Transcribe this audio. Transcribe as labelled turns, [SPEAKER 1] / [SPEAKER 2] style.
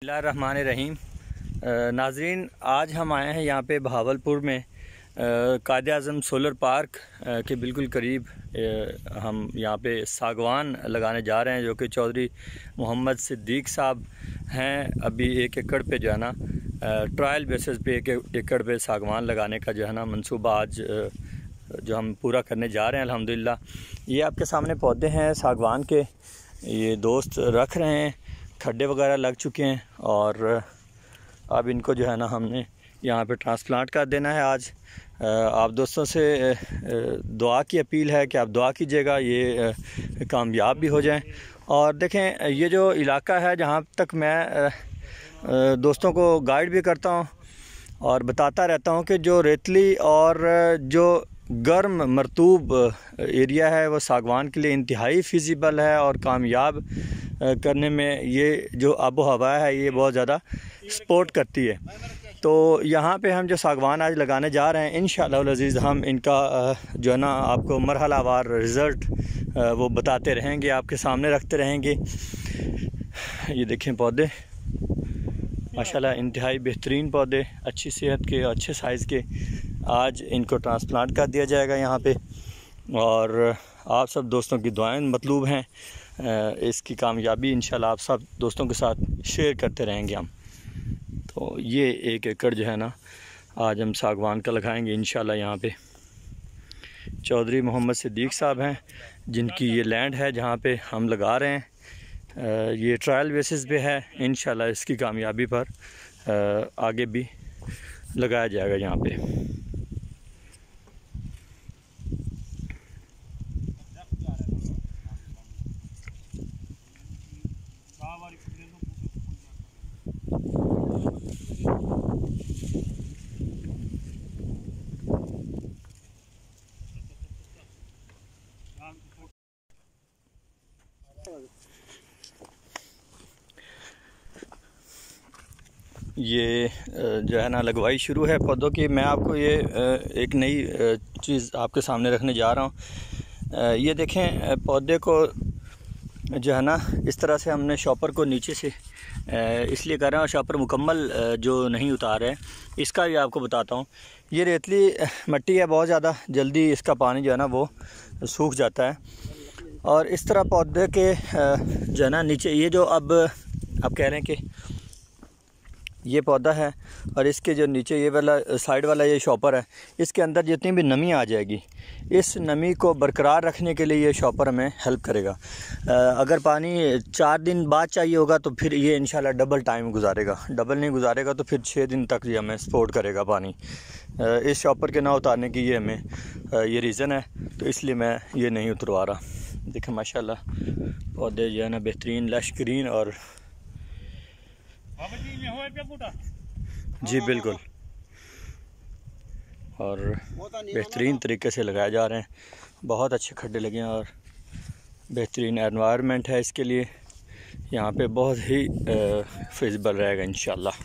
[SPEAKER 1] बिस्मिल्लाहिर्रहमानिर्रहीम। नाज़रीन, आज हम आए हैं यहाँ पे बहावलपुर में कायद-ए-आज़म सोलर पार्क के बिल्कुल करीब। हम यहाँ पे सागवान लगाने जा रहे हैं जो कि चौधरी मोहम्मद सिद्दीक साहब हैं। अभी 1 एकड़ पे जो है ना ट्रायल बेसिस पे 1 एकड़ पे सागवान लगाने का जो है ना मंसूबा आज जो हम पूरा करने जा रहे हैं अल्हम्दुलिल्लाह। ये आपके सामने पौधे हैं सागवान के, ये दोस्त रख रहे हैं, खड्डे वगैरह लग चुके हैं और अब इनको जो है ना हमने यहाँ पे ट्रांसप्लांट कर देना है आज। आप दोस्तों से दुआ की अपील है कि आप दुआ कीजिएगा ये कामयाब भी हो जाएं। और देखें, ये जो इलाका है जहाँ तक मैं दोस्तों को गाइड भी करता हूँ और बताता रहता हूँ कि जो रेतली और जो गर्म मरतूब एरिया है वो सागवान के लिए इंतहाई फिजिबल है और कामयाब करने में ये जो आबो हवा है ये बहुत ज़्यादा सपोर्ट करती है। तो यहाँ पे हम जो सागवान आज लगाने जा रहे हैं इंशाअल्लाह अज़ीज़ हम इनका जो है ना आपको मरहलावार रिज़ल्ट वो बताते रहेंगे, आपके सामने रखते रहेंगे। ये देखें पौधे माशाल्लाह इंतहाई बेहतरीन पौधे, अच्छी सेहत के, अच्छे साइज़ के। आज इनको ट्रांसप्लांट कर दिया जाएगा यहाँ पे और आप सब दोस्तों की दुआएं मतलूब हैं। इसकी कामयाबी इंशाल्लाह आप सब दोस्तों के साथ शेयर करते रहेंगे हम। तो ये 1 एकड़ जो है ना आज हम सागवान का लगाएंगे इंशाल्लाह। यहाँ पे चौधरी मोहम्मद सिद्दीक साहब हैं जिनकी ये लैंड है जहाँ पे हम लगा रहे हैं। ये ट्रायल बेसिस पे है, इंशाल्लाह इसकी कामयाबी पर आगे भी लगाया जाएगा यहाँ पे। ये जो है ना लगवाई शुरू है पौधों की। मैं आपको ये एक नई चीज़ आपके सामने रखने जा रहा हूँ। ये देखें पौधे को जो है ना इस तरह से हमने शॉपर को नीचे से इसलिए कर रहे हैं और शॉपर मुकम्मल जो नहीं उतार है इसका भी आपको बताता हूँ। ये रेतली मिट्टी है, बहुत ज़्यादा जल्दी इसका पानी जो है ना वो सूख जाता है और इस तरह पौधे के जो है ना नीचे ये जो अब आप कह रहे हैं कि ये पौधा है और इसके जो नीचे ये वाला साइड वाला ये शॉपर है, इसके अंदर जितनी भी नमी आ जाएगी इस नमी को बरकरार रखने के लिए ये शॉपर हमें हेल्प करेगा। अगर पानी 4 दिन बाद चाहिए होगा तो फिर ये इंशाल्लाह डबल टाइम गुजारेगा, डबल नहीं गुजारेगा तो फिर 6 दिन तक ये हमें सपोर्ट करेगा पानी। इस शॉपर के ना उतारने की ये हमें ये रीज़न है, तो इसलिए मैं ये नहीं उतरवा रहा। देखें माशाल्लाह पौधे जो है ना बेहतरीन लश ग्रीन और जी बिल्कुल और बेहतरीन तरीके से लगाए जा रहे हैं। बहुत अच्छे खड्डे लगे हैं और बेहतरीन एनवायरनमेंट है इसके लिए। यहाँ पे बहुत ही फिजिबल रहेगा इंशाल्लाह।